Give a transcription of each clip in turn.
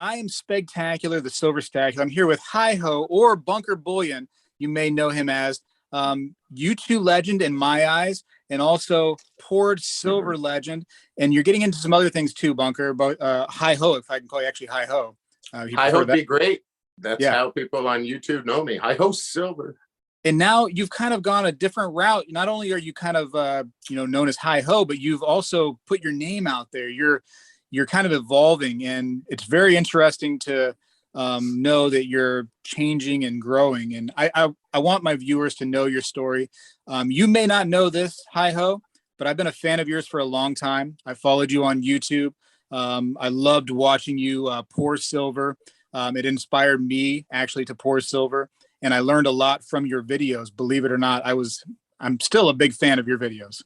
I am Spegtacular, the Silver Stack. I'm here with HiHo or Bunker Bullion. You may know him as YouTube legend in my eyes, and also Poured Silver legend. And you're getting into some other things too, Bunker. But HiHo, if I can call you actually HiHo. You HiHo be great. That's yeah. how people on YouTube know me. HiHo Silver. And now you've kind of gone a different route. Not only are you kind of known as HiHo, but you've also put your name out there. You're kind of evolving, and it's very interesting to know that you're changing and growing. And I want my viewers to know your story. You may not know this, HiHo, but I've been a fan of yours for a long time. I followed you on YouTube. I loved watching you pour silver. It inspired me actually to pour silver. And I learned a lot from your videos. Believe it or not, I'm still a big fan of your videos.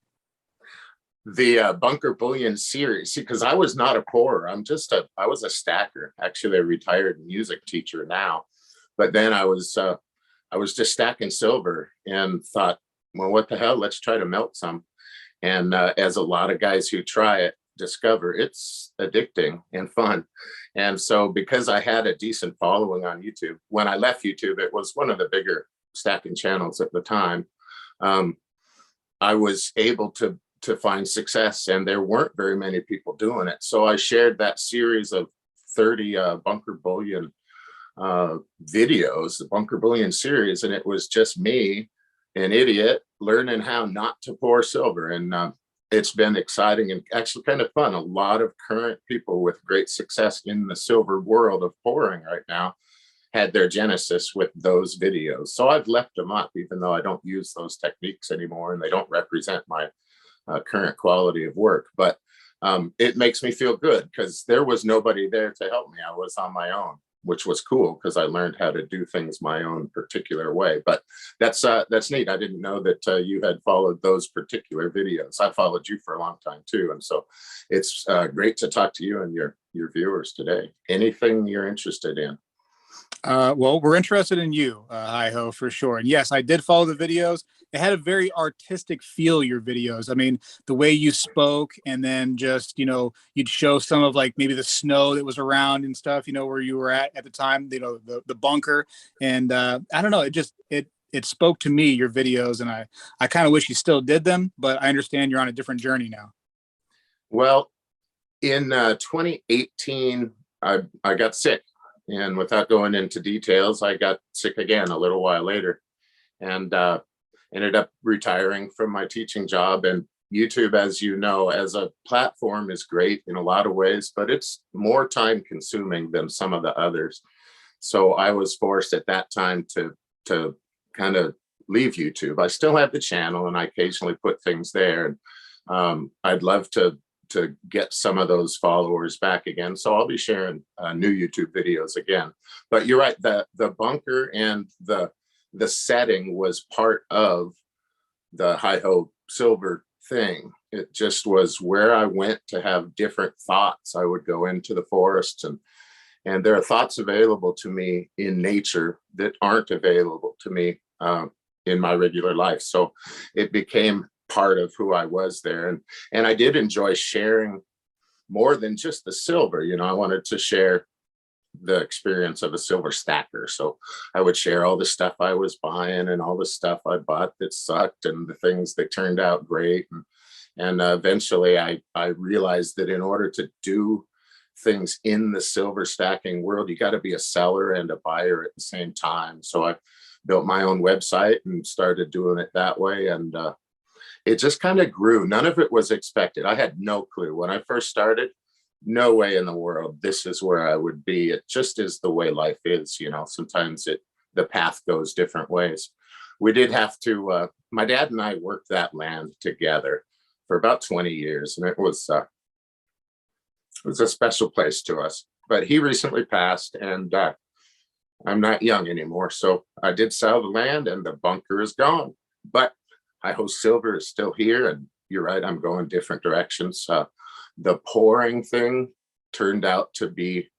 The Bunker Bullion series, because I was not a pourer. I was a stacker, actually a retired music teacher now. But then I was just stacking silver and thought, well, what the hell? Let's try to melt some. And as a lot of guys who try it discover, it's addicting and fun. And so because I had a decent following on YouTube, when I left YouTube, it was one of the bigger stacking channels at the time. I was able to find success, and there weren't very many people doing it. So I shared that series of 30 Bunker Bullion videos, the Bunker Bullion series, and it was just me, an idiot, learning how not to pour silver. And it's been exciting and actually kind of fun. A lot of current people with great success in the silver world of pouring right now had their genesis with those videos. So I've left them up, even though I don't use those techniques anymore and they don't represent my current quality of work. But it makes me feel good because there was nobody there to help me. I was on my own, which was cool because I learned how to do things my own particular way. But that's neat. I didn't know that you had followed those particular videos. I followed you for a long time too. And so it's great to talk to you and your viewers today. Anything you're interested in? Well, we're interested in you, HiHo, for sure. And yes, I did follow the videos. It had a very artistic feel, your videos. I mean, the way you spoke, and then just, you'd show some of like maybe the snow that was around and stuff, where you were at the time, the bunker. And I don't know, it spoke to me, your videos. And I kind of wish you still did them, but I understand you're on a different journey now. Well, in 2018, I got sick. And without going into details, I got sick again a little while later and ended up retiring from my teaching job. And YouTube, as you know, as a platform is great in a lot of ways, but it's more time consuming than some of the others. So I was forced at that time to kind of leave YouTube. I still have the channel and I occasionally put things there. And I'd love to get some of those followers back again. So I'll be sharing new YouTube videos again. But you're right, the bunker and the setting was part of the HiHo Silver thing. It just was where I went to have different thoughts. I would go into the forests and there are thoughts available to me in nature that aren't available to me in my regular life. So it became part of who I was there. And I did enjoy sharing more than just the silver. I wanted to share the experience of a silver stacker. So I would share all the stuff I was buying and all the stuff I bought that sucked and the things that turned out great. And eventually I realized that in order to do things in the silver stacking world, you got to be a seller and a buyer at the same time. So I built my own website and started doing it that way. And it just kind of grew. None of it was expected. I had no clue when I first started. No way in the world this is where I would be. It just is the way life is. Sometimes the path goes different ways. We did have to. My dad and I worked that land together for about 20 years, and it was a special place to us. But he recently passed, and I'm not young anymore, so I did sell the land, and the bunker is gone. But HiHo Silver is still here, and you're right, I'm going different directions. The pouring thing turned out to be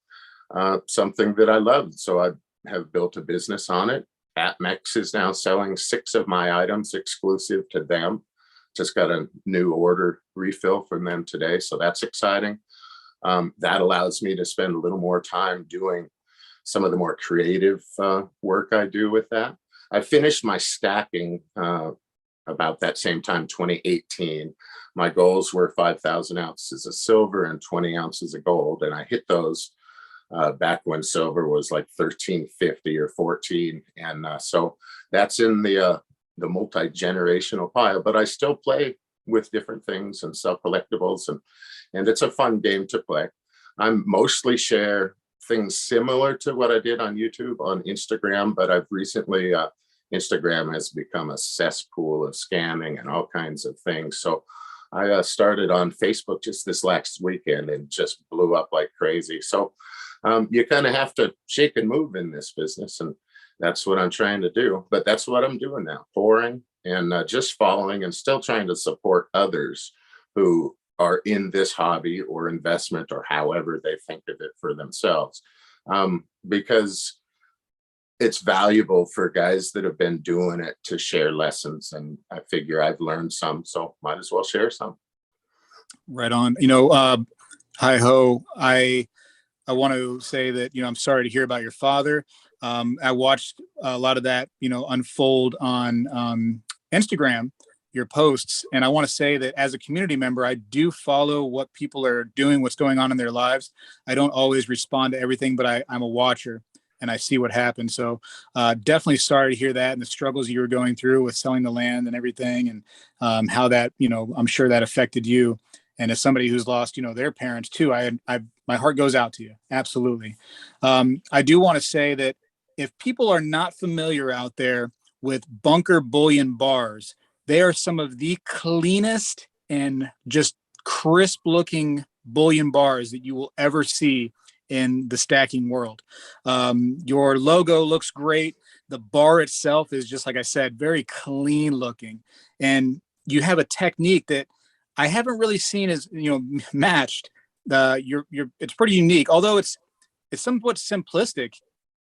something that I loved, so I have built a business on it. Apmex is now selling 6 of my items exclusive to them. Just got a new order refill from them today, so that's exciting. That allows me to spend a little more time doing some of the more creative work I do with that. I finished my stacking about that same time, 2018. My goals were 5,000 ounces of silver and 20 ounces of gold, and I hit those back when silver was like 1350 or 14, and so that's in the multi-generational pile. But I still play with different things and sell collectibles, and it's a fun game to play. I mostly share things similar to what I did on YouTube on Instagram, but I've recently Instagram has become a cesspool of scamming and all kinds of things. So I started on Facebook just this last weekend and just blew up like crazy. So you kind of have to shake and move in this business, and that's what I'm trying to do. But that's what I'm doing now, pouring and just following and still trying to support others who are in this hobby or investment or however they think of it for themselves, because it's valuable for guys that have been doing it to share lessons. And I figure I've learned some, so might as well share some. Right on. You know, HiHo, I want to say that, you know, I'm sorry to hear about your father. I watched a lot of that, you know, unfold on Instagram, your posts. And I want to say that as a community member, I do follow what people are doing, what's going on in their lives. I don't always respond to everything, but I'm a watcher and I see what happened. So definitely sorry to hear that and the struggles you were going through with selling the land and everything, and how that, you know, I'm sure that affected you. And as somebody who's lost, you know, their parents too, my heart goes out to you. Absolutely. I do want to say that if people are not familiar out there with bunker bullion bars, they are some of the cleanest and just crisp looking bullion bars that you will ever see in the stacking world. Your logo looks great. The bar itself is just, like I said, very clean looking. And you have a technique that I haven't really seen as, you know, matched. It's pretty unique, although it's somewhat simplistic.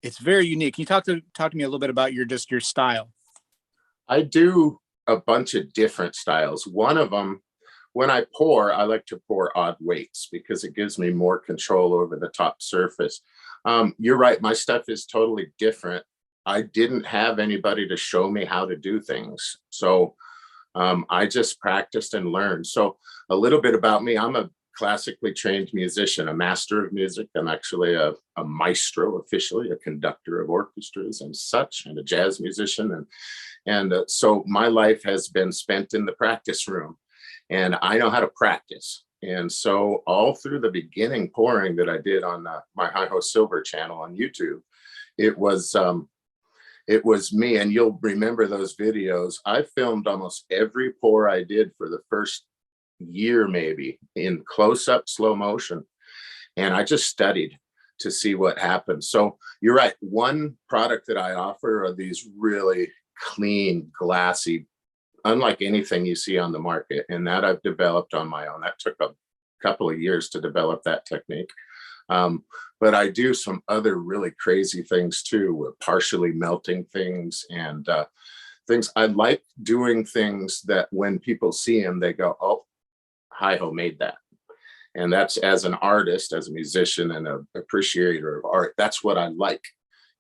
It's very unique. Can you talk to me a little bit about your style? I do a bunch of different styles. One of them, when I pour, I like to pour odd weights because it gives me more control over the top surface. You're right, my stuff is totally different. I didn't have anybody to show me how to do things, so I just practiced and learned. So a little bit about me: I'm a classically trained musician, a master of music. I'm actually a maestro, officially a conductor of orchestras and such, and a jazz musician. And so my life has been spent in the practice room, and I know how to practice. And so all through the beginning pouring that I did on my HiHo Silver channel on YouTube, it was me. And you'll remember those videos. I filmed almost every pour I did for the first year, maybe, in close-up slow motion, and I just studied to see what happened. So you're right, one product that I offer are these really clean, glassy, unlike anything you see on the market, and that I've developed on my own. That took a couple of years to develop that technique. But I do some other really crazy things too, with partially melting things and things. I like doing things that when people see them, they go, oh, HiHo made that. And that's, as an artist, as a musician and an appreciator of art, that's what I like,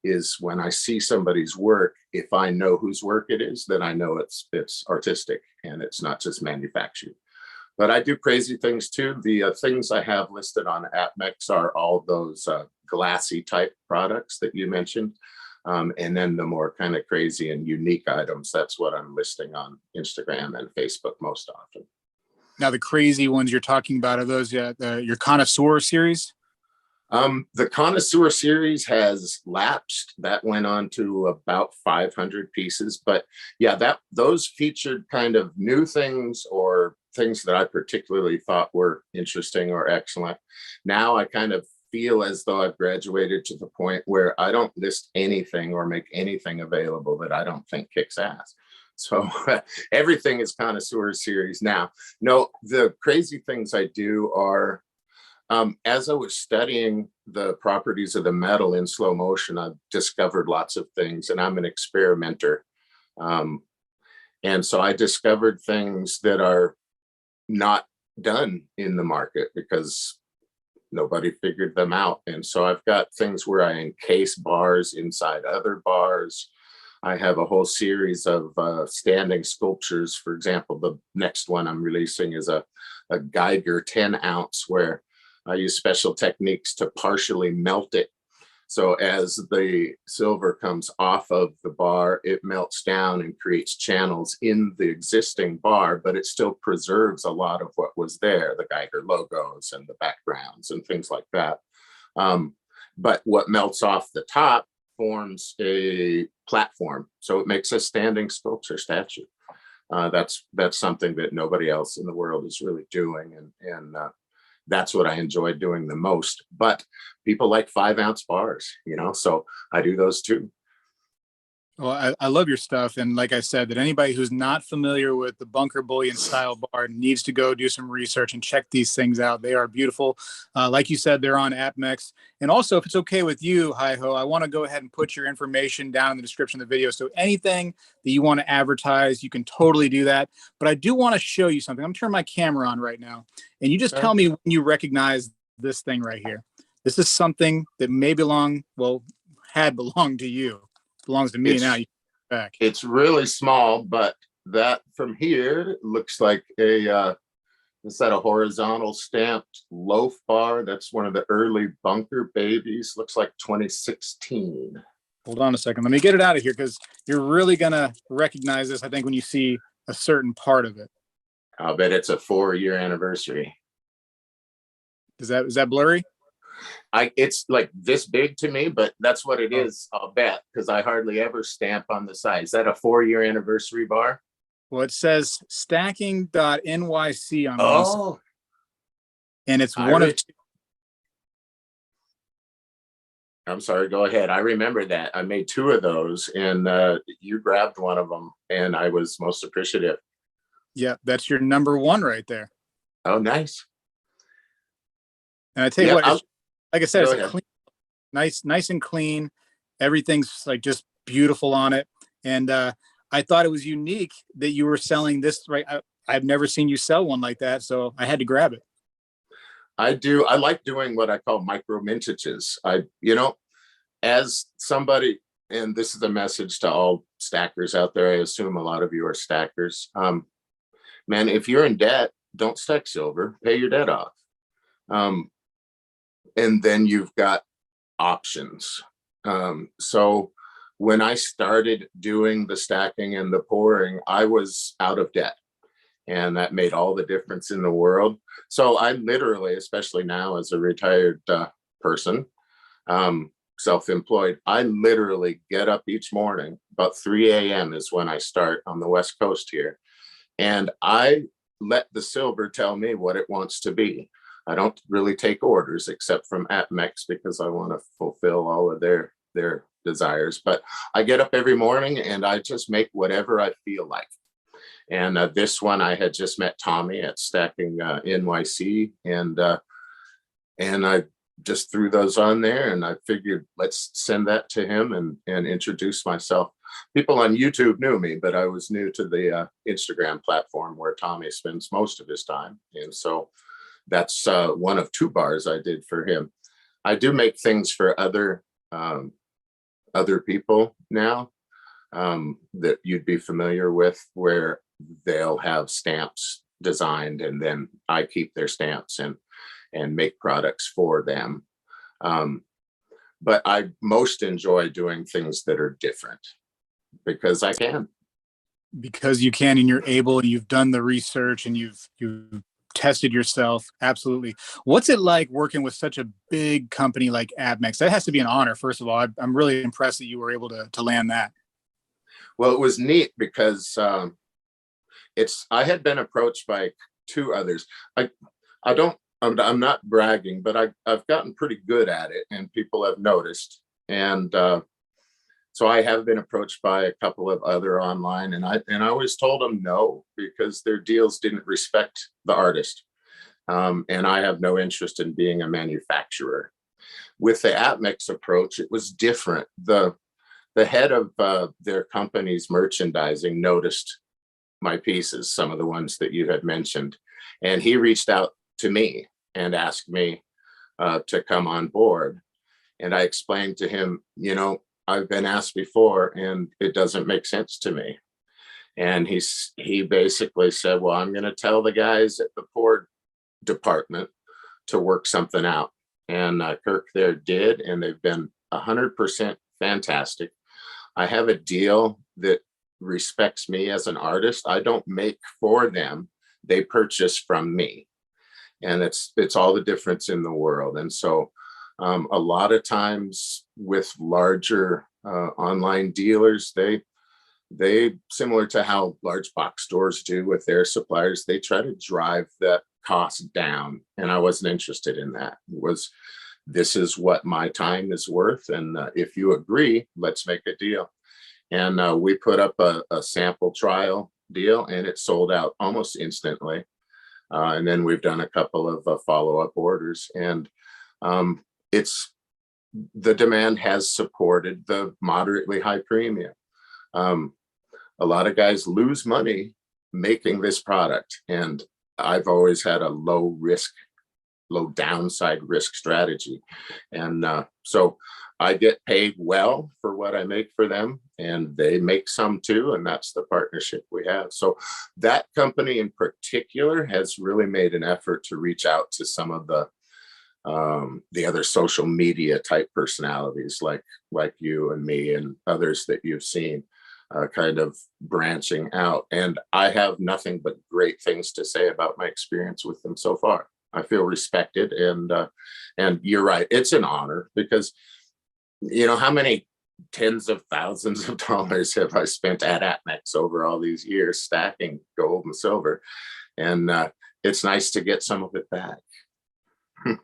is when I see somebody's work, if I know whose work it is, then I know it's artistic and it's not just manufactured. But I do crazy things too. The things I have listed on Apmex are all those glassy type products that you mentioned. And then the more kind of crazy and unique items, that's what I'm listing on Instagram and Facebook most often. Now, the crazy ones you're talking about, are those your connoisseur series? The connoisseur series has lapsed. That went on to about 500 pieces. But yeah, those featured kind of new things or things that I particularly thought were interesting or excellent. Now I kind of feel as though I've graduated to the point where I don't list anything or make anything available that I don't think kicks ass. So everything is connoisseur series now. No, the crazy things I do are, as I was studying the properties of the metal in slow motion, I've discovered lots of things, and I'm an experimenter. And so I discovered things that are not done in the market because nobody figured them out. And so I've got things where I encase bars inside other bars. I have a whole series of standing sculptures. For example, the next one I'm releasing is a Geiger 10 ounce, where I use special techniques to partially melt it. So as the silver comes off of the bar, it melts down and creates channels in the existing bar, but it still preserves a lot of what was there, the Geiger logos and the backgrounds and things like that. But what melts off the top forms a platform. So it makes a standing sculpture statue. That's something that nobody else in the world is really doing. And that's what I enjoy doing the most. But people like 5-ounce bars, you know, so I do those too. Well, I love your stuff. And like I said, that anybody who's not familiar with the bunker bullion style bar needs to go do some research and check these things out. They are beautiful. Like you said, they're on Apmex. And also, if it's okay with you, HiHo, I want to go ahead and put your information down in the description of the video. So anything that you want to advertise, you can totally do that. But I do want to show you something. I'm turning my camera on right now. And you just tell me when you recognize this thing right here. This is something that may belong, well, had belonged to you. Belongs to me now. You back. It's really small, but that from here looks like a is that a horizontal stamped loaf bar? That's one of the early bunker babies. Looks like 2016. Hold on a second. Let me get it out of here, because you're really gonna recognize this, I think, when you see a certain part of it. I'll bet it's a 4-year anniversary. Is that blurry? It's like this big to me, but that's what it is, I'll bet, because I hardly ever stamp on the side. Is that a 4-year anniversary bar? Well, it says stacking.nyc on one side, and it's one of two. I'm sorry, go ahead. I remember that. I made 2 of those, and you grabbed one of them, and I was most appreciative. Yeah, that's your number 1 right there. Oh, nice. And I tell you what, like I said, it's a clean, nice and clean. Everything's like just beautiful on it. And I thought it was unique that you were selling this, right? I've never seen you sell one like that, so I had to grab it. I do. I like doing what I call micro mintages. You know, as somebody, and this is a message to all stackers out there. I assume a lot of you are stackers. Man, if you're in debt, don't stack silver. Pay your debt off. And then you've got options. So when I started doing the stacking and the pouring, I was out of debt, and that made all the difference in the world. So I literally, especially now as a retired person, self-employed, I literally get up each morning, about 3 a.m. is when I start on the West Coast here. And I let the silver tell me what it wants to be. I don't really take orders except from Apmex, because I want to fulfill all of their desires. But I get up every morning and I just make whatever I feel like. And this one, I had just met Tommy at Stacking NYC, and I just threw those on there, and I figured let's send that to him and introduce myself. People on YouTube knew me, but I was new to the Instagram platform where Tommy spends most of his time. And so that's one of 2 bars I did for him. I do make things for other people now that you'd be familiar with, where they'll have stamps designed, and then I keep their stamps and make products for them. But I most enjoy doing things that are different, because I can. Because you can, and you're able, and you've done the research, and you've tested yourself. Absolutely. What's it like working with such a big company like Apmex? That has to be an honor. First of all, I'm really impressed that you were able to land that. Well, it was neat because I had been approached by 2 others. I'm not bragging, but I've gotten pretty good at it, and people have noticed. And so I have been approached by a couple of other online, and I always told them no, because their deals didn't respect the artist. And I have no interest in being a manufacturer. With the Apmex approach, it was different. The head of their company's merchandising noticed my pieces, some of the ones that you had mentioned, and he reached out to me and asked me, to come on board. And I explained to him, you know, I've been asked before and it doesn't make sense to me. And he basically said, well, I'm going to tell the guys at the port department to work something out. And Kirk there did, and they've been 100% fantastic. I have a deal that respects me as an artist. I don't make for them. They purchase from me. And it's all the difference in the world. And so a lot of times with larger online dealers, they similar to how large box stores do with their suppliers, they try to drive that cost down. And I wasn't interested in that. This is what my time is worth. And if you agree, let's make a deal. And we put up a sample trial deal, and it sold out almost instantly. And then we've done a couple of follow-up orders, and the demand has supported the moderately high premium. A lot of guys lose money making this product, and I've always had a low downside risk strategy. And so I get paid well for what I make for them, and they make some too, and that's the partnership we have. So that company in particular has really made an effort to reach out to some of the other social media type personalities like you and me and others that you've seen, kind of branching out. And I have nothing but great things to say about my experience with them so far. I feel respected, and you're right, it's an honor, because you know how many tens of thousands of dollars have I spent at Apmex over all these years stacking gold and silver, and it's nice to get some of it back.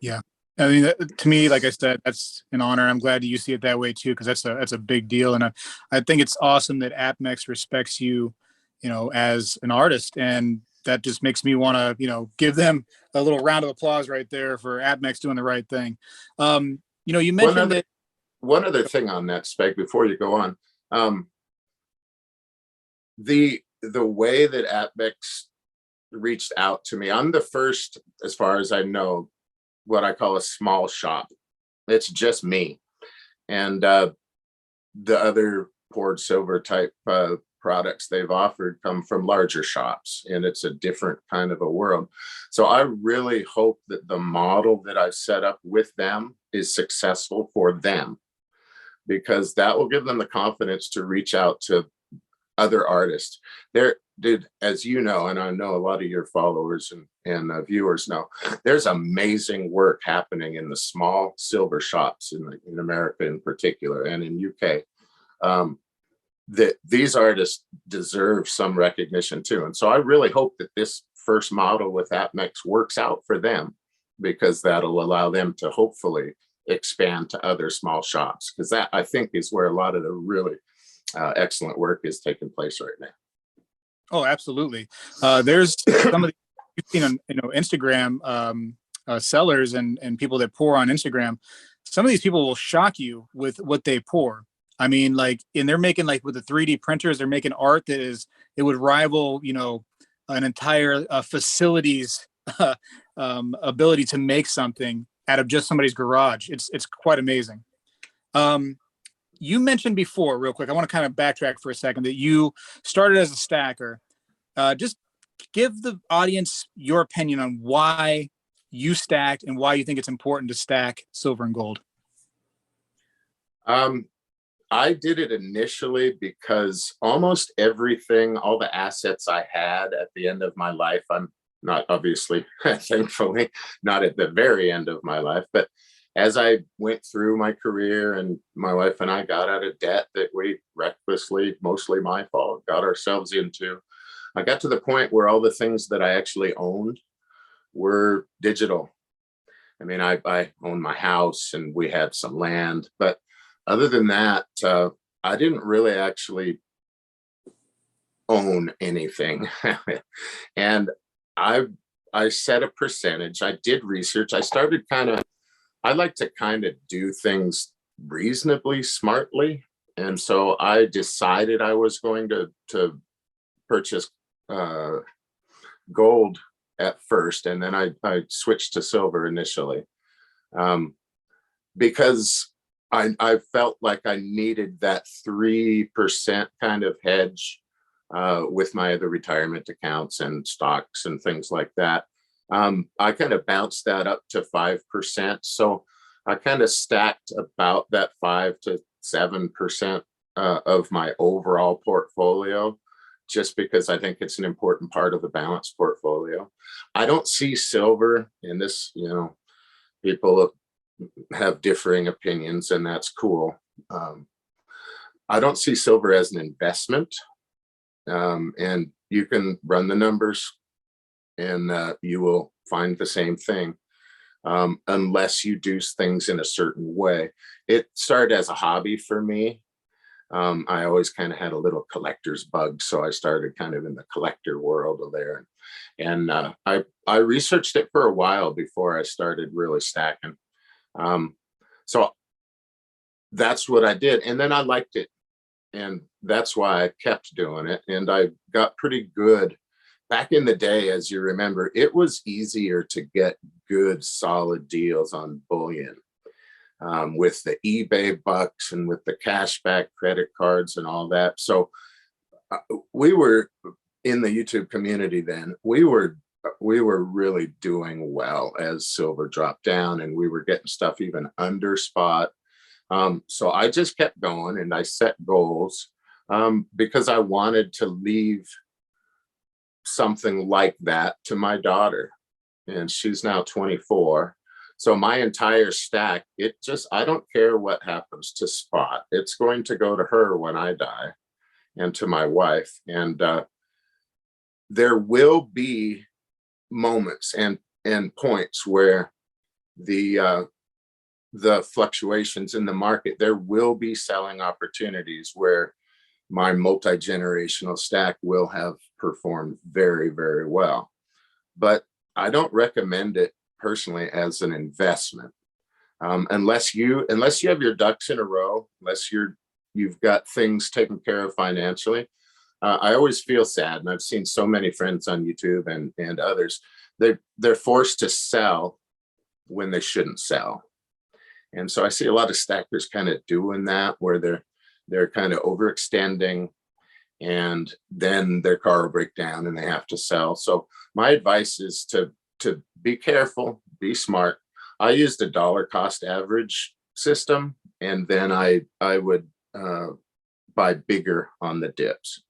Yeah. I mean, to me, like I said, that's an honor. I'm glad you see it that way too, because that's a big deal. And I think it's awesome that Apmex respects you, you know, as an artist. And that just makes me want to, you know, give them a little round of applause right there for Apmex doing the right thing. You know, you mentioned that. One other thing on that, Speg, before you go on, the way that Apmex reached out to me, I'm the first, as far as I know, what I call a small shop. It's just me, and the other poured silver type products they've offered come from larger shops, and it's a different kind of a world. So I really hope that the model that I've set up with them is successful for them, because that will give them the confidence to reach out to other artists. As you know, and I know a lot of your followers and viewers know, there's amazing work happening in the small silver shops in America in particular, and in UK. That these artists deserve some recognition too. And so I really hope that this first model with Apmex works out for them, because that'll allow them to hopefully expand to other small shops, because that, I think, is where a lot of the really excellent work is taking place right now. Oh, absolutely. There's some of the, you've seen on, you know, Instagram sellers and people that pour on Instagram. Some of these people will shock you with what they pour. I mean, like, and they're making, like, with the 3D printers, they're making art that it would rival, you know, an entire facility's ability to make something out of just somebody's garage. It's quite amazing. You mentioned before, real quick, I want to kind of backtrack for a second, that you started as a stacker. Just give the audience your opinion on why you stacked and why you think it's important to stack silver and gold. I did it initially because almost everything, all the assets I had at the end of my life, I'm not, obviously, thankfully, not at the very end of my life, but as I went through my career and my wife and I got out of debt that we recklessly, mostly my fault, got ourselves into, I got to the point where all the things that I actually owned were digital. I mean, I owned my house and we had some land, but other than that, I didn't really actually own anything. And I set a percentage. I did research. I started I like to kind of do things reasonably smartly. And so I decided I was going to purchase gold at first, and then I switched to silver initially. um, because I felt like I needed that 3% kind of hedge with my other retirement accounts and stocks and things like that. I kind of bounced that up to 5%. So I kind of stacked about that 5 to 7% of my overall portfolio, just because I think it's an important part of the balanced portfolio. I don't see silver in this, people have differing opinions, and that's cool. I don't see silver as an investment, and you can run the numbers and you will find the same thing, unless you do things in a certain way. It started as a hobby for me. I always kind of had a little collector's bug, so I started kind of in the collector world of there, and I researched it for a while before I started really stacking. So that's what I did, and then I liked it, and that's why I kept doing it, and I got pretty good. Back in the day, as you remember, it was easier to get good solid deals on bullion, with the eBay bucks and with the cashback credit cards and all that. So we were in the YouTube community then. We were really doing well as silver dropped down, and we were getting stuff even under spot. So I just kept going, and I set goals, because I wanted to leave something like that to my daughter, and she's now 24. So my entire stack, I don't care what happens to spot. It's going to go to her when I die, and to my wife. And there will be moments and points where the fluctuations in the market, there will be selling opportunities where my multi-generational stack will have performed very, very well. But I don't recommend it personally as an investment, unless you have your ducks in a row, unless you've got things taken care of financially. I always feel sad, and I've seen so many friends on YouTube and others, they're forced to sell when they shouldn't sell. And so I see a lot of stackers kind of doing that, where they're kind of overextending, and then their car will break down and they have to sell. So my advice is to be careful, be smart. I used a dollar cost average system, and then I would buy bigger on the dips.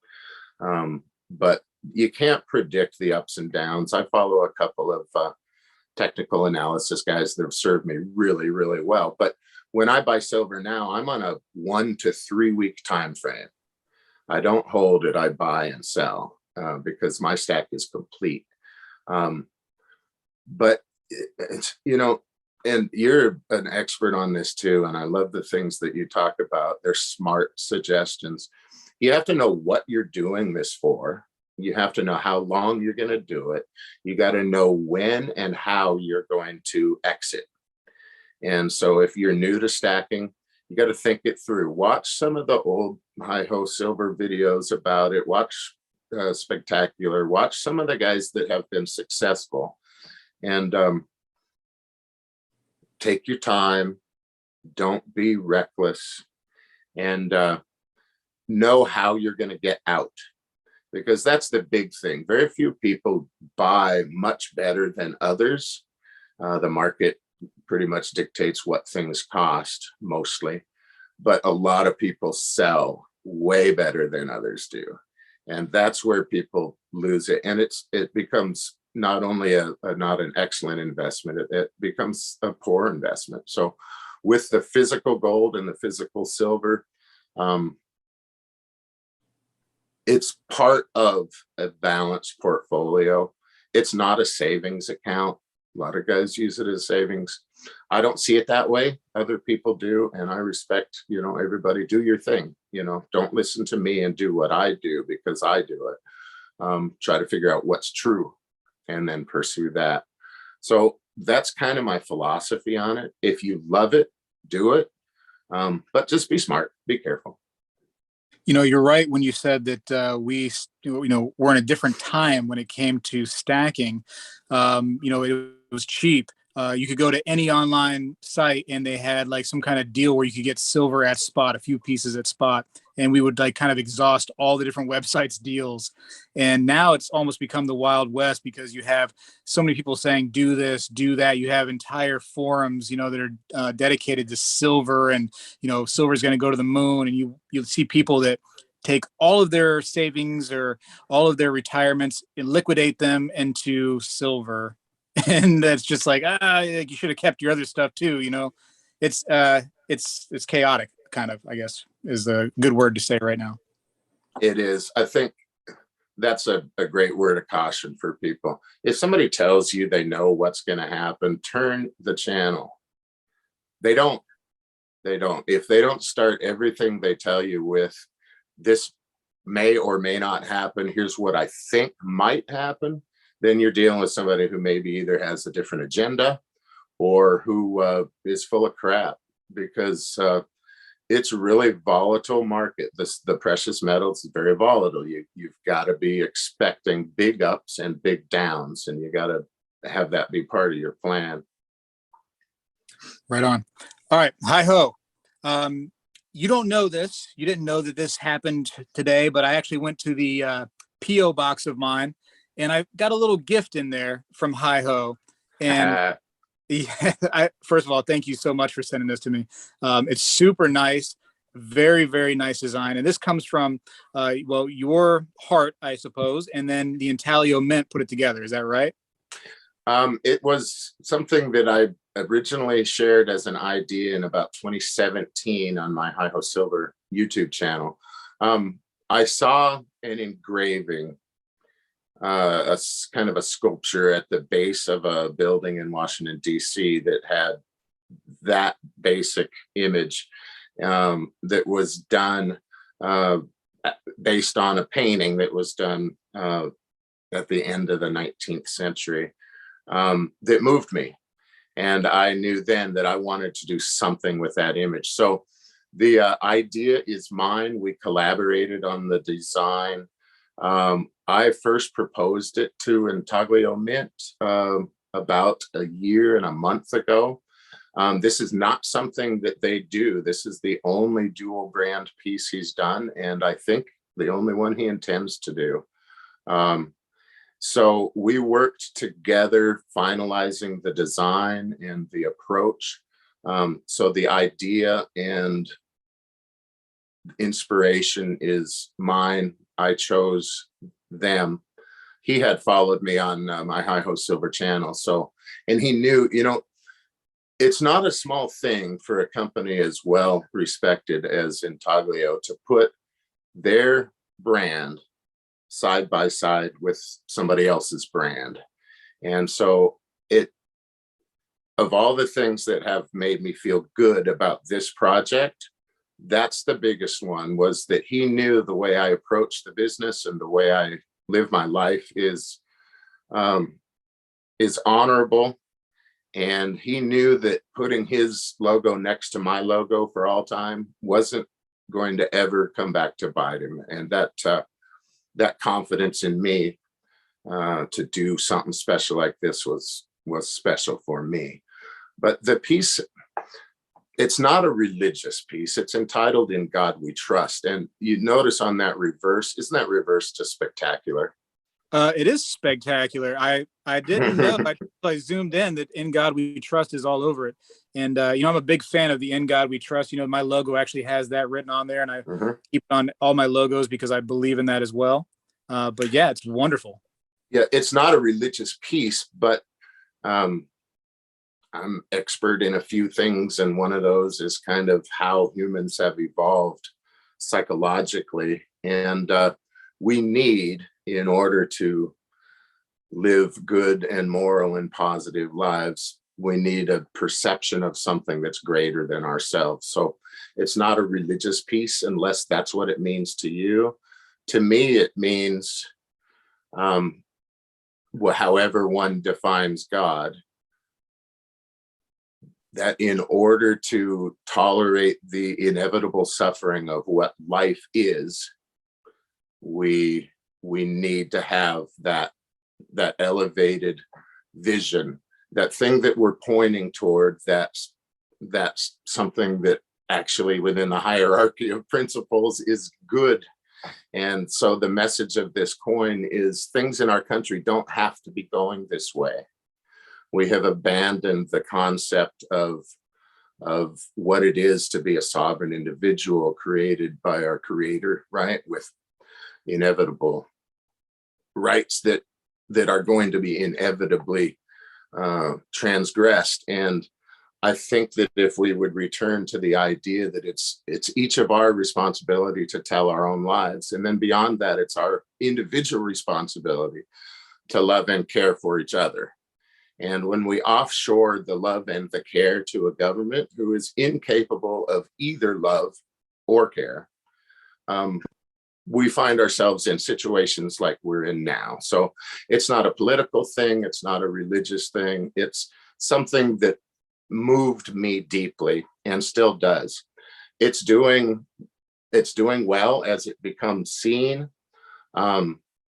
But you can't predict the ups and downs. I follow a couple of technical analysis guys that have served me really, really well. But when I buy silver now, I'm on a 1 to 3 week time frame. I don't hold it, I buy and sell, because my stack is complete. But it's, and you're an expert on this too, and I love the things that you talk about. They're smart suggestions. You have to know what you're doing this for. You have to know how long you're going to do it. You got to know when and how you're going to exit. And so if you're new to stacking, you got to think it through. Watch some of the old HiHo silver videos about it. Watch Spegtacular. Watch some of the guys that have been successful, and take your time. Don't be reckless, and know how you're going to get out, because that's the big thing. Very few people buy much better than others. The market pretty much dictates what things cost mostly, but a lot of people sell way better than others do. And that's where people lose it. And it becomes not only not an excellent investment, it becomes a poor investment. So with the physical gold and the physical silver, it's part of a balanced portfolio. It's not a savings account. A lot of guys use it as savings. I don't see it that way. Other people do, and I respect, everybody. Do your thing. Don't listen to me and do what I do because I do it. Try to figure out what's true and then pursue that. So that's kind of my philosophy on it. If you love it, do it. But just be smart, be careful. You're right when you said that we're in a different time when it came to stacking. It was cheap you could go to any online site and they had like some kind of deal where you could get silver at spot, a few pieces at spot. And we would like kind of exhaust all the different websites deals. And now it's almost become the Wild West because you have so many people saying, do this, do that. You have entire forums, that are dedicated to silver, and, silver is going to go to the moon. And you'll see people that take all of their savings or all of their retirements and liquidate them into silver. And that's just like, you should have kept your other stuff too. It's chaotic, kind of, I guess, is a good word to say right now. It is. I think that's a great word of caution for people. If somebody tells you they know what's going to happen, turn the channel. They don't. If they don't start everything they tell you with, this may or may not happen, here's what I think might happen, then you're dealing with somebody who maybe either has a different agenda or who is full of crap, because it's a really volatile market. The precious metals is very volatile. You've got to be expecting big ups and big downs, and you got to have that be part of your plan. Right on. All right, HiHo. You don't know this. You didn't know that this happened today, but I actually went to the P.O. box of mine, and I got a little gift in there from HiHo. And yeah, first of all, thank you so much for sending this to me. It's super nice, very, very nice design. And this comes from, your heart, I suppose, and then the Intaglio Mint put it together. Is that right? It was something that I originally shared as an idea in about 2017 on my HiHo Silver YouTube channel. I saw an engraving, a kind of a sculpture at the base of a building in Washington, D.C. that had that basic image that was done based on a painting that was done at the end of the 19th century that moved me. And I knew then that I wanted to do something with that image. So the idea is mine. We collaborated on the design. I first proposed it to Intaglio Mint about a year and a month ago. This is not something that they do. This is the only dual brand piece he's done, and I think the only one he intends to do. So we worked together, finalizing the design and the approach. So the idea and inspiration is mine. I chose them. He had followed me on my HiHo Silver channel. So, and he knew, it's not a small thing for a company as well respected as Intaglio to put their brand side by side with somebody else's brand. And so of all the things that have made me feel good about this project, that's the biggest one, was that he knew the way I approach the business and the way I live my life is honorable. And he knew that putting his logo next to my logo for all time wasn't going to ever come back to bite him. And that confidence in me to do something special like this was special for me. But the piece, it's not a religious piece. It's entitled "In God We Trust." And you notice on that reverse, isn't that reverse to Spegtacular? It is spectacular. I didn't know. I zoomed in that "In God We Trust" is all over it. And, I'm a big fan of the "In God We Trust." My logo actually has that written on there, and I keep it on all my logos because I believe in that as well. But yeah, it's wonderful. Yeah, it's not a religious piece, but I'm expert in a few things. And one of those is kind of how humans have evolved psychologically. And we need, in order to live good and moral and positive lives, we need a perception of something that's greater than ourselves. So it's not a religious piece unless that's what it means to you. To me, it means however one defines God, that in order to tolerate the inevitable suffering of what life is, we need to have that elevated vision that thing that we're pointing toward, that's something that actually within the hierarchy of principles is good. And so the message of this coin is things in our country don't have to be going this way. We have abandoned the concept of what it is to be a sovereign individual created by our creator, right? With inevitable rights that are going to be inevitably transgressed. And I think that if we would return to the idea that it's each of our responsibility to tell our own lives, and then beyond that, it's our individual responsibility to love and care for each other. And when we offshore the love and the care to a government who is incapable of either love or care, we find ourselves in situations like we're in now. So it's not a political thing. It's not a religious thing. It's something that moved me deeply and still does. It's doing well as it becomes seen.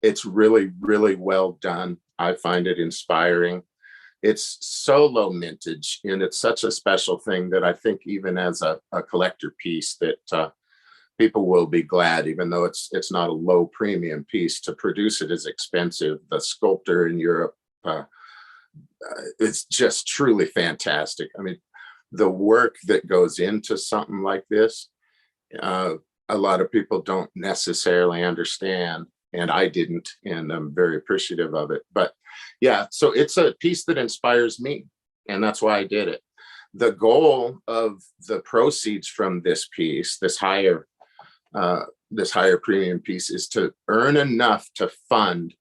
It's really, really well done. I find it inspiring. It's so low mintage, and it's such a special thing that I think even as a collector piece that people will be glad, even though it's not a low premium piece. To produce it is expensive. The sculptor in Europe, it's just truly fantastic. I mean, the work that goes into something like this, a lot of people don't necessarily understand, and I didn't, and I'm very appreciative of it. But yeah, so it's a piece that inspires me, and that's why I did it. The goal of the proceeds from this piece, this higher premium piece, is to earn enough to fund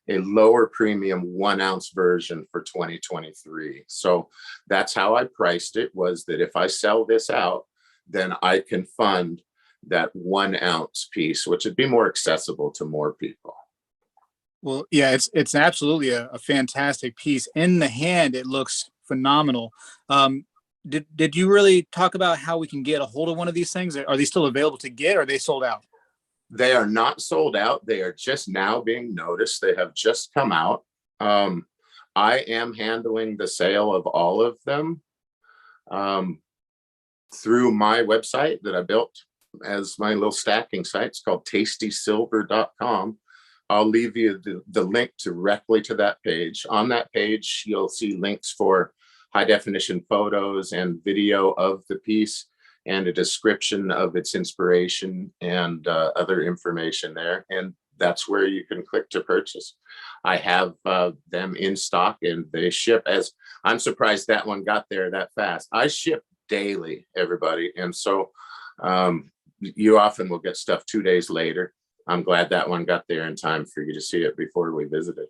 a lower premium 1 ounce version for 2023. So that's how I priced it, was that if I sell this out, then I can fund that 1 ounce piece, which would be more accessible to more people. Well, yeah, it's absolutely a fantastic piece. In the hand, it looks phenomenal. Did you really talk about how we can get a hold of one of these things? Are they still available to get, or are they sold out? They are not sold out. They are just now being noticed. They have just come out. I am handling the sale of all of them through my website that I built as my little stacking site. It's called tastysilver.com. I'll leave you the link directly to that page. On that page, you'll see links for high definition photos and video of the piece, and a description of its inspiration and other information there. And that's where you can click to purchase. I have them in stock, and they ship. As I'm surprised that one got there that fast. I ship daily, everybody. And so you often will get stuff 2 days later. I'm glad that one got there in time for you to see it before we visited.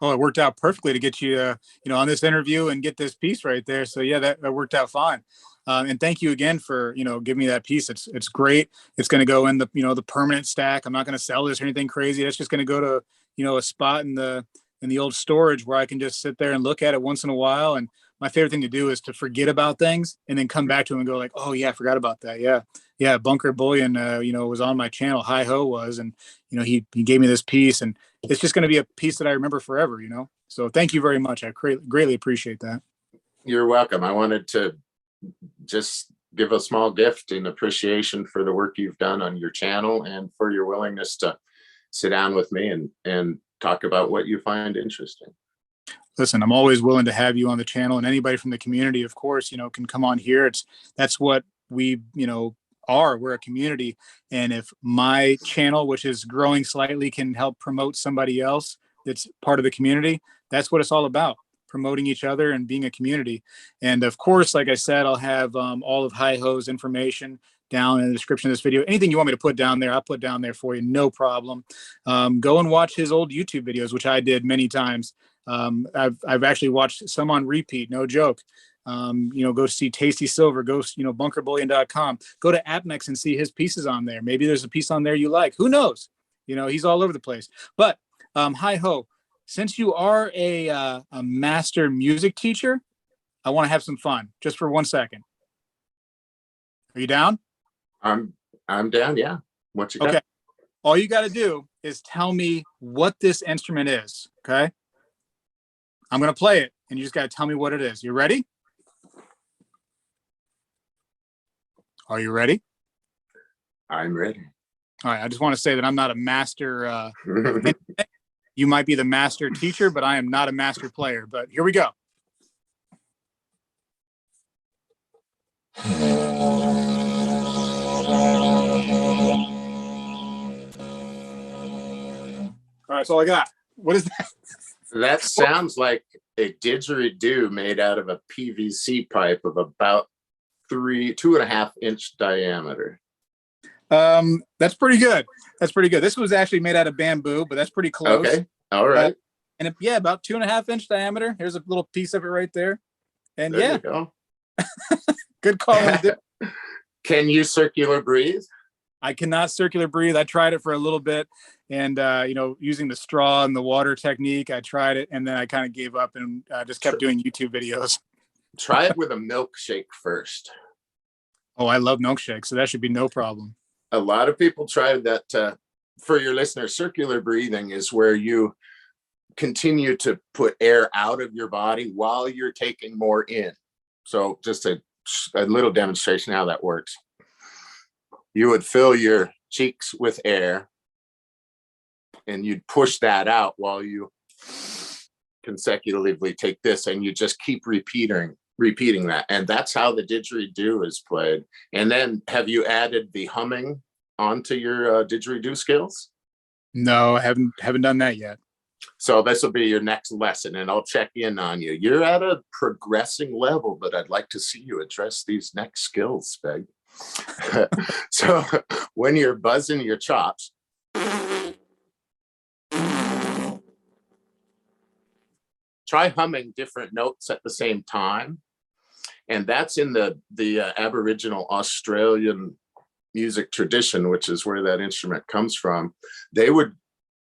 Oh, it worked out perfectly to get you, on this interview and get this piece right there. So yeah, that worked out fine. And thank you again for, giving me that piece. It's great. It's going to go in the permanent stack. I'm not going to sell this or anything crazy. It's just going to go to, a spot in the old storage where I can just sit there and look at it once in a while. And my favorite thing to do is to forget about things and then come back to them and go like, oh yeah, I forgot about that. Yeah. Yeah. Bunker Bullion, was on my channel. HiHo was, and, he gave me this piece, and it's just going to be a piece that I remember forever, So thank you very much. I greatly appreciate that. You're welcome. I wanted to just give a small gift in appreciation for the work you've done on your channel, and for your willingness to sit down with me and talk about what you find interesting. Listen, I'm always willing to have you on the channel, and anybody from the community, of course, can come on here. That's what we, we're a community. And if my channel, which is growing slightly, can help promote somebody else that's part of the community, that's what it's all about. Promoting each other and being a community. And of course, like I said, I'll have all of HiHo's information down in the description of this video. Anything you want me to put down there, I'll put down there for you, no problem. Go and watch his old YouTube videos, which I did many times. I've actually watched some on repeat, no joke. Go see Tasty Silver, go, bunkerbullion.com, go to Apmex and see his pieces on there. Maybe there's a piece on there you like, who knows? He's all over the place. But HiHo, since you are a master music teacher, I want to have some fun just for 1 second. Are you down? I'm down. Yeah. What you got? Okay. All you got to do is tell me what this instrument is. Okay. I'm going to play it. and you just got to tell me what it is. You ready? Are you ready? I'm ready. All right. I just want to say that I'm not a master. You might be the master teacher, but I am not a master player. But here we go. All right, that's all I got. What is that? That sounds like a didgeridoo made out of a PVC pipe of about 2.5 inch diameter. That's pretty good. That's pretty good. This was actually made out of bamboo, but that's pretty close. Okay. All right. And yeah, about 2.5 inch diameter. Here's a little piece of it right there. And there yeah, you go. Good call. Can you circular breathe? I cannot circular breathe. I tried it for a little bit, and using the straw and the water technique, I tried it, and then I kind of gave up and just kept doing YouTube videos. Try it with a milkshake first. Oh, I love milkshakes, so that should be no problem. A lot of people try that. For your listeners, circular breathing is where you continue to put air out of your body while you're taking more in. So just a little demonstration how that works. You would fill your cheeks with air and you'd push that out while you consecutively take this, and you just keep repeating that. And that's how the didgeridoo is played. And then have you added the humming onto your didgeridoo skills? No, I haven't done that yet. So this will be your next lesson, and I'll check in on you. You're at a progressing level, but I'd like to see you address these next skills, Speg. So when you're buzzing your chops, try humming different notes at the same time. And that's in the Aboriginal Australian music tradition, which is where that instrument comes from. They would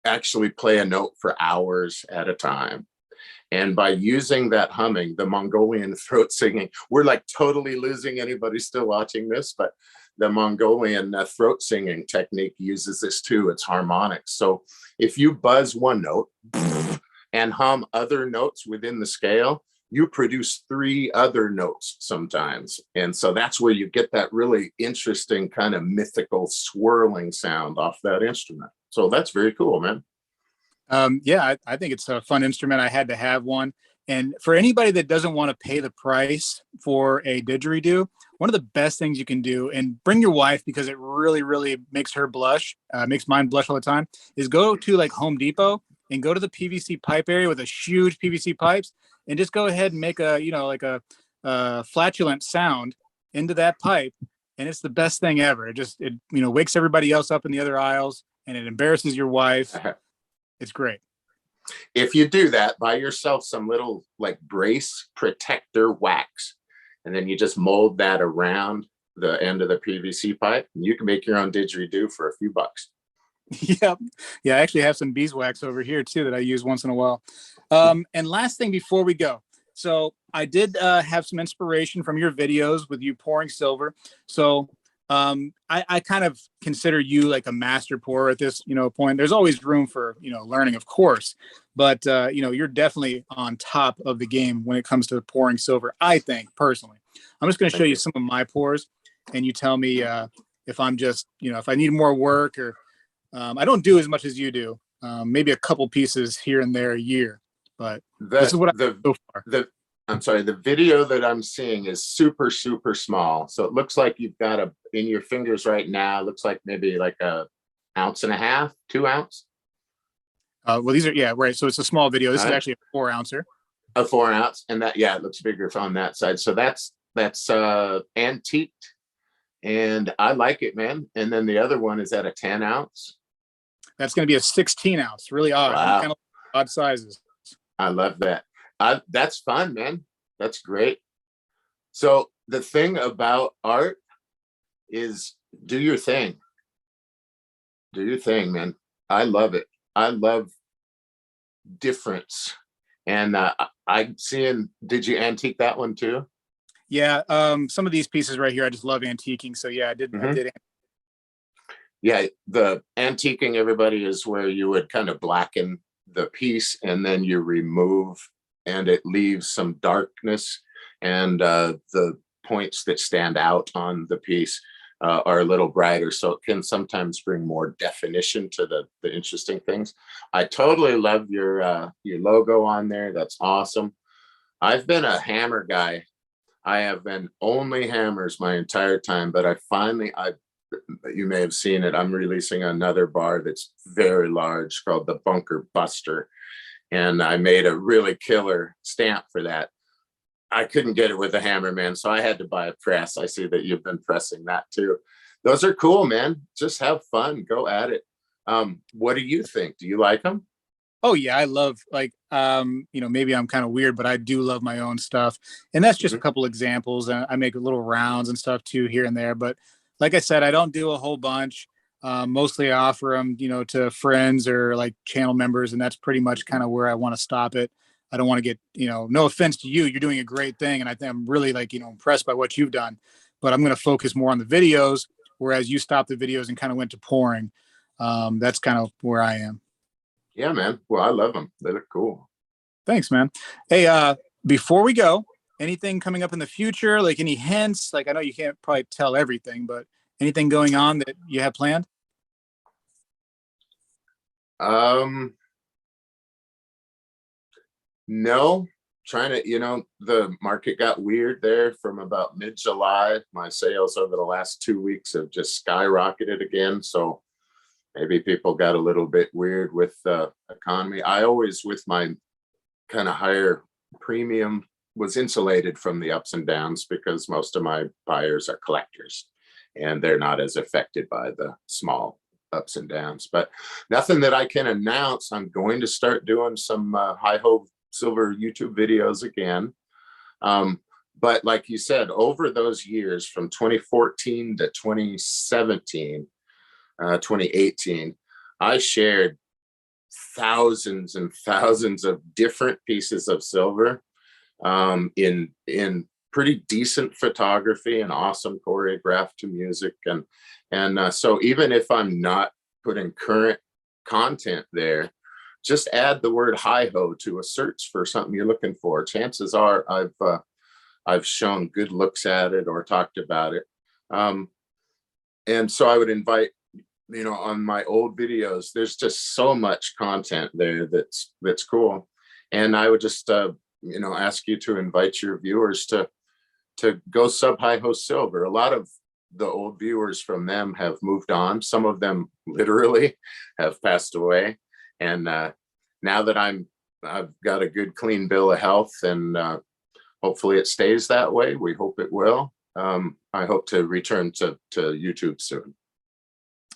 actually play a note for hours at a time. And by using that humming, the Mongolian throat singing, we're like totally losing anybody still watching this, but the Mongolian throat singing technique uses this too. It's harmonics. So if you buzz one note and hum other notes within the scale, you produce 3 other notes sometimes. And so that's where you get that really interesting kind of mythical swirling sound off that instrument. So that's very cool, man. Yeah, I think it's a fun instrument. I had to have one. And for anybody that doesn't want to pay the price for a didgeridoo, one of the best things you can do, and bring your wife because it really, really makes her blush, makes mine blush all the time, is go to like Home Depot and go to the PVC pipe area with a huge PVC pipes and just go ahead and make a flatulent sound into that pipe. And it's the best thing ever. It wakes everybody else up in the other aisles, and it embarrasses your wife. It's great. If you do that, buy yourself some little like brace protector wax, and then you just mold that around the end of the PVC pipe, and you can make your own didgeridoo for a few bucks. Yep. Yeah, I actually have some beeswax over here too that I use once in a while. And last thing before we go. So I did have some inspiration from your videos with you pouring silver. So I kind of consider you like a master pourer at this, point. There's always room for, learning, of course, but you're definitely on top of the game when it comes to pouring silver, I think, personally. I'm just going to show you some of my pours, and you tell me if I'm just, if I need more work, or I don't do as much as you do. Maybe a couple pieces here and there a year, but this is what I've done so far. I'm sorry, the video that I'm seeing is super, super small. So it looks like you've got in your fingers right now, it looks like maybe like 1.5 ounces, 2 ounce. Well, these are, yeah, right. So it's a small video. This is actually a 4 ouncer. A 4 ounce. And that, yeah, it looks bigger on that side. So that's antiqued, and I like it, man. And then the other one is at a 10 ounce. That's going to be a 16 ounce. Really odd. Wow. Kind of odd sizes. I love that. That's fun, man. That's great. So the thing about art is do your thing. Do your thing, man. I love it. I love difference. And I'm seeing, did you antique that one too? Yeah. Some of these pieces right here, I just love antiquing. So yeah, I did. I did. Yeah. The antiquing, everybody, is where you would kind of blacken the piece and then you remove it leaves some darkness, and the points that stand out on the piece are a little brighter, so it can sometimes bring more definition to the interesting things. I totally love your logo on there. That's awesome. I've been a hammer guy. I have been only hammers my entire time, but you may have seen it. I'm releasing another bar that's very large called the Bunker Buster, and I made a really killer stamp for that. I couldn't get it with a hammer, man, so I had to buy a press. I see that you've been pressing that too. Those are cool, man. Just have fun. Go at it. What do you think? Do you like them? Oh yeah, I love, like, maybe I'm kind of weird, but I do love my own stuff. And that's just a couple examples. I make little rounds and stuff too here and there. But like I said, I don't do a whole bunch. Mostly I offer them, to friends or like channel members, and that's pretty much kind of where I want to stop it. I don't want to get, no offense to you. You're doing a great thing. And I think I'm really, like, impressed by what you've done, but I'm going to focus more on the videos. Whereas you stopped the videos and kind of went to pouring. That's kind of where I am. Yeah, man. Well, I love them. They look cool. Thanks, man. Hey, before we go, anything coming up in the future? Like any hints? Like, I know you can't probably tell everything, but anything going on that you have planned? No, trying to, the market got weird there from about mid-July. My sales over the last 2 weeks have just skyrocketed again. So maybe people got a little bit weird with the economy. I always, with my kind of higher premium, was insulated from the ups and downs because most of my buyers are collectors and they're not as affected by the small ups and downs. But nothing that I can announce. I'm going to start doing some HiHo silver YouTube videos again. But like you said, over those years from 2014 to 2017, 2018, I shared thousands and thousands of different pieces of silver in pretty decent photography and awesome choreographed to music. And so even if I'm not putting current content there, just add the word HiHo to a search for something you're looking for. Chances are I've shown good looks at it or talked about it. And so I would invite, on my old videos, there's just so much content there that's cool. And I would just, ask you to invite your viewers to go sub HiHo Silver. A lot of the old viewers from them have moved on. Some of them literally have passed away. And now that I've got a good, clean bill of health, and hopefully it stays that way. We hope it will. I hope to return to YouTube soon.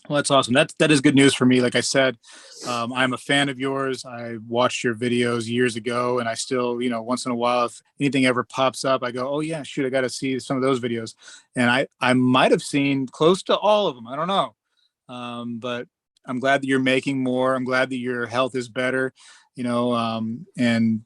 Well, that's awesome. That is good news for me. Like I said, I'm a fan of yours. I watched your videos years ago, and I still, once in a while, if anything ever pops up, I go, oh yeah, shoot, I got to see some of those videos. And I might have seen close to all of them. I don't know. But I'm glad that you're making more. I'm glad that your health is better, and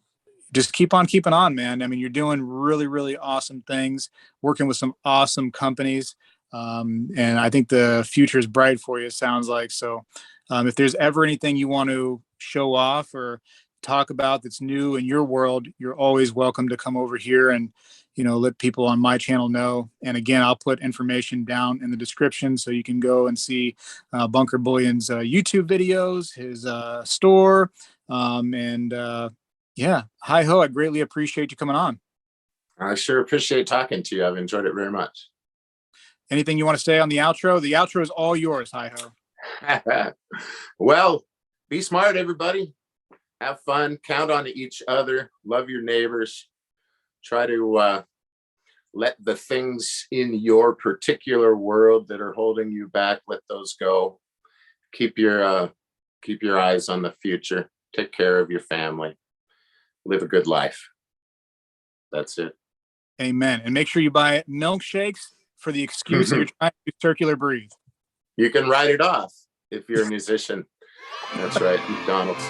just keep on keeping on, man. I mean, you're doing really, really awesome things, working with some awesome companies. And I think the future is bright for you, it sounds like. So if there's ever anything you want to show off or talk about that's new in your world, you're always welcome to come over here and, let people on my channel know. And again, I'll put information down in the description so you can go and see Bunker Bullion's YouTube videos, his store. Yeah, HiHo, I greatly appreciate you coming on. I sure appreciate talking to you. I've enjoyed it very much. Anything you want to say on the outro? The outro is all yours, HiHo. Well, be smart, everybody. Have fun. Count on each other. Love your neighbors. Try to let the things in your particular world that are holding you back, let those go. Keep your eyes on the future. Take care of your family. Live a good life. That's it. Amen. And make sure you buy milkshakes for the excuse that you're trying to circular breathe. You can write it off if you're a musician. That's right, McDonald's.